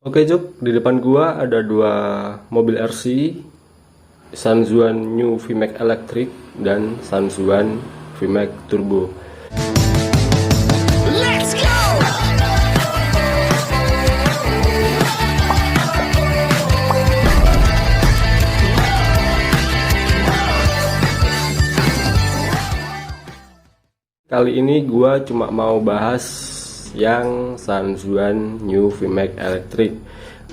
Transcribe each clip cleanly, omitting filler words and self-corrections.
Oke Cuk, di depan gua ada dua mobil RC, Sanzuan New VMAX Electric dan Sanzuan VMAX Turbo. Let's go! Kali ini gua cuma mau bahas yang Sanzuan New VMAX Electric.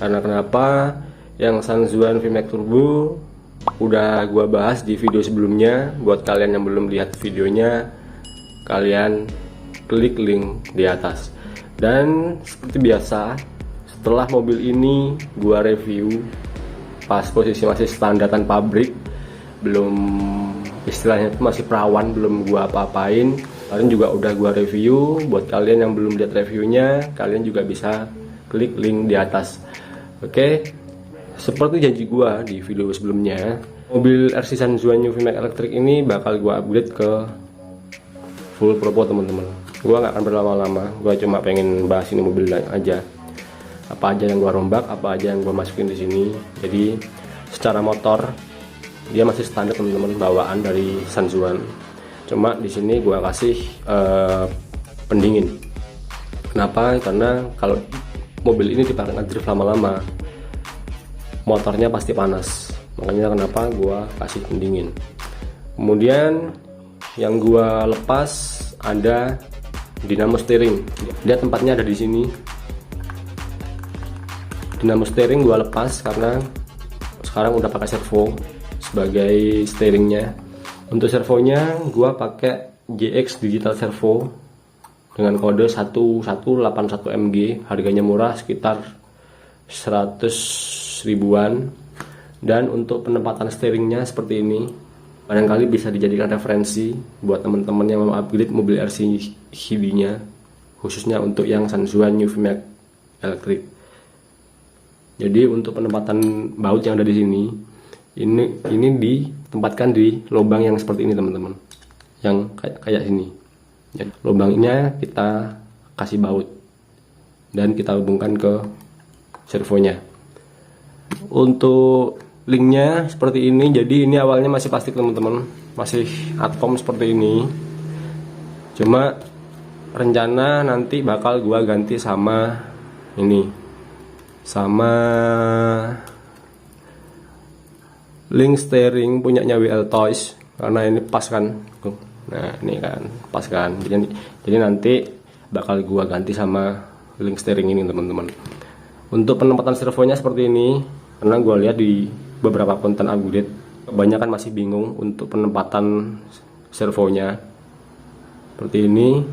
Karena kenapa? Yang Sanzuan VMAX Turbo udah gua bahas di video sebelumnya. Buat kalian yang belum lihat videonya, kalian klik link di atas. Dan seperti biasa, setelah mobil ini gua review pas posisi masih standaran pabrik, belum, istilahnya itu masih perawan, belum gua apa-apain. Kalian juga udah gua review. Buat kalian yang belum lihat reviewnya, kalian juga bisa klik link di atas. Oke, seperti janji gua di video sebelumnya, mobil RC Sanzuan New VMAX Electric ini bakal gua upgrade ke full propo teman-teman. Gua nggak akan berlama-lama, gua cuma pengen bahas ini mobil aja. Apa aja yang gua rombak, apa aja yang gua masukin di sini. Jadi secara motor dia masih standar teman-teman, bawaan dari Sanzuan. Cuma di sini gua kasih pendingin. Kenapa? Karena kalau mobil ini dipakai ngedrift lama-lama, motornya pasti panas. Makanya kenapa gua kasih pendingin. Kemudian yang gua lepas ada dinamo steering. Dia tempatnya ada di sini. Dinamo steering gua lepas karena sekarang udah pakai servo sebagai steeringnya. Untuk servonya gua pakai GX Digital Servo dengan kode 1181MG, harganya murah sekitar 100 ribuan. Dan untuk penempatan steeringnya seperti ini, barangkali bisa dijadikan referensi buat teman-teman yang mau upgrade mobil RC Hibi-nya, khususnya untuk yang Sanzuan New VMAX Electric. Jadi untuk penempatan baut yang ada di sini, ini ditempatkan di lubang yang seperti ini teman-teman, yang kayak ini. Jadi, lubangnya kita kasih baut dan kita hubungkan ke servonya. Untuk linknya seperti ini. Jadi ini awalnya masih plastik teman-teman, masih atom seperti ini. Cuma rencana nanti bakal gua ganti sama ini, sama link steering punyanya WL Toys, karena ini pas kan. Nah ini kan pas kan, jadi nanti bakal gua ganti sama link steering ini teman-teman. Untuk penempatan servonya seperti ini, karena gua lihat di beberapa konten upgrade kebanyakan masih bingung untuk penempatan servonya seperti ini.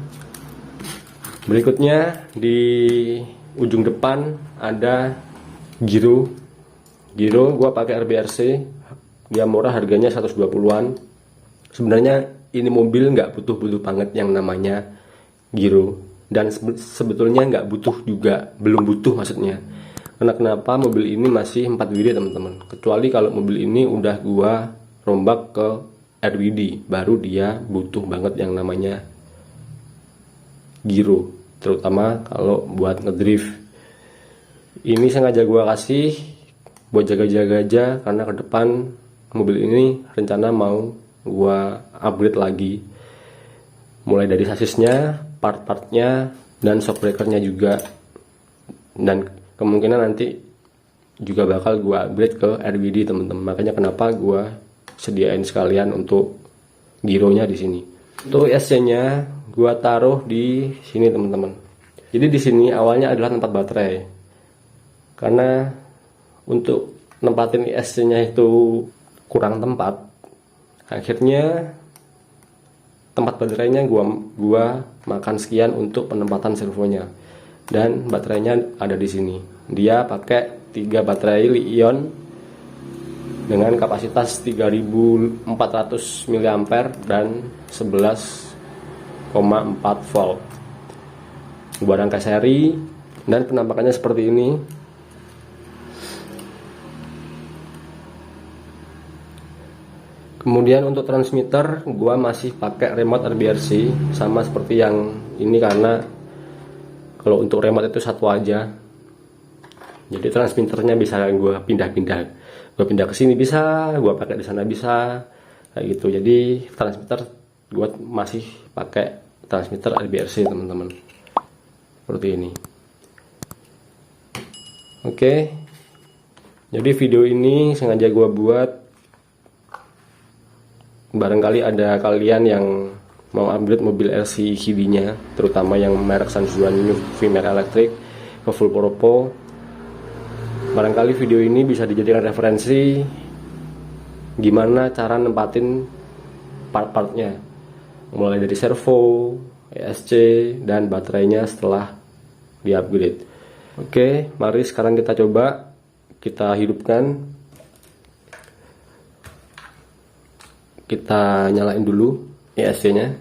Berikutnya di ujung depan ada giro gua pakai RBRC, dia murah, harganya 120-an. Sebenarnya ini mobil nggak butuh banget yang namanya giro, dan sebetulnya nggak butuh juga, belum butuh maksudnya. Karena kenapa? Mobil ini masih 4 WD teman-teman. Kecuali kalau mobil ini udah gua rombak ke RWD, baru dia butuh banget yang namanya giro, terutama kalau buat ngedrift. Ini sengaja gua kasih buat jaga-jaga aja, karena ke depan mobil ini rencana mau gua upgrade lagi, mulai dari sasisnya, part-partnya, dan shockbreakernya juga. Dan kemungkinan nanti juga bakal gua upgrade ke RWD teman-teman. Makanya kenapa gua sediain sekalian untuk gironya di sini. Untuk SC-nya gua taruh di sini teman-teman. Jadi di sini awalnya adalah tempat baterai. Karena untuk nempatin ISC-nya itu kurang tempat, akhirnya tempat baterainya gua makan sekian untuk penempatan servonya. Dan baterainya ada di sini. Dia pakai 3 baterai Li-ion dengan kapasitas 3400 mAh dan 11,4 volt. Gua rangkai seri dan penampakannya seperti ini. Kemudian untuk transmitter gua masih pakai remote RBRC, sama seperti yang ini, karena kalau untuk remote itu satu aja. Jadi transmitternya bisa gue pindah-pindah, gue pindah ke sini bisa, gue pakai di sana bisa, kayak gitu. Jadi transmitter gue masih pakai transmitter RBRC teman-teman, seperti ini. Oke, jadi video ini sengaja gue buat, barangkali ada kalian yang mau upgrade mobil LCGD nya, terutama yang merek Sanzuan New VMAX Electric ke full Propo. Barangkali video ini bisa dijadikan referensi gimana cara nempatin part-partnya, mulai dari servo, ESC, dan baterainya setelah di-upgrade. Oke, mari sekarang kita coba, kita hidupkan, kita nyalain dulu ESC nya,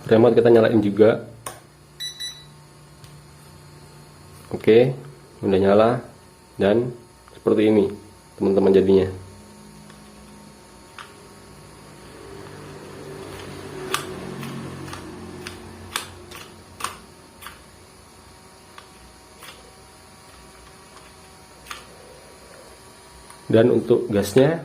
remote kita nyalain juga. Oke, udah nyala, dan seperti ini teman-teman jadinya. Dan untuk gasnya,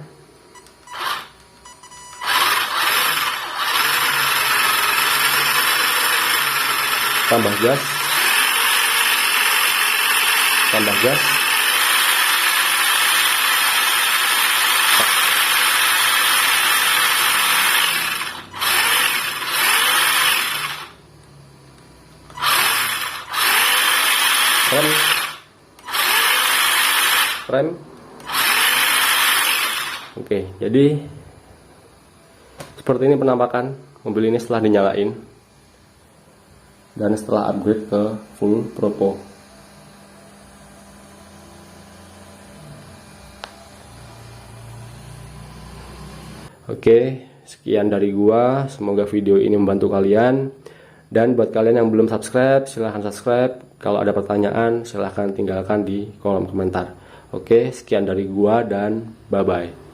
tambah gas, tambah gas, rem. Oke, jadi seperti ini penampakan mobil ini setelah dinyalain dan setelah upgrade ke full Propo. Oke, sekian dari gua. Semoga video ini membantu kalian. Dan buat kalian yang belum subscribe, silahkan subscribe. Kalau ada pertanyaan, silahkan tinggalkan di kolom komentar. Oke, sekian dari gua dan bye-bye.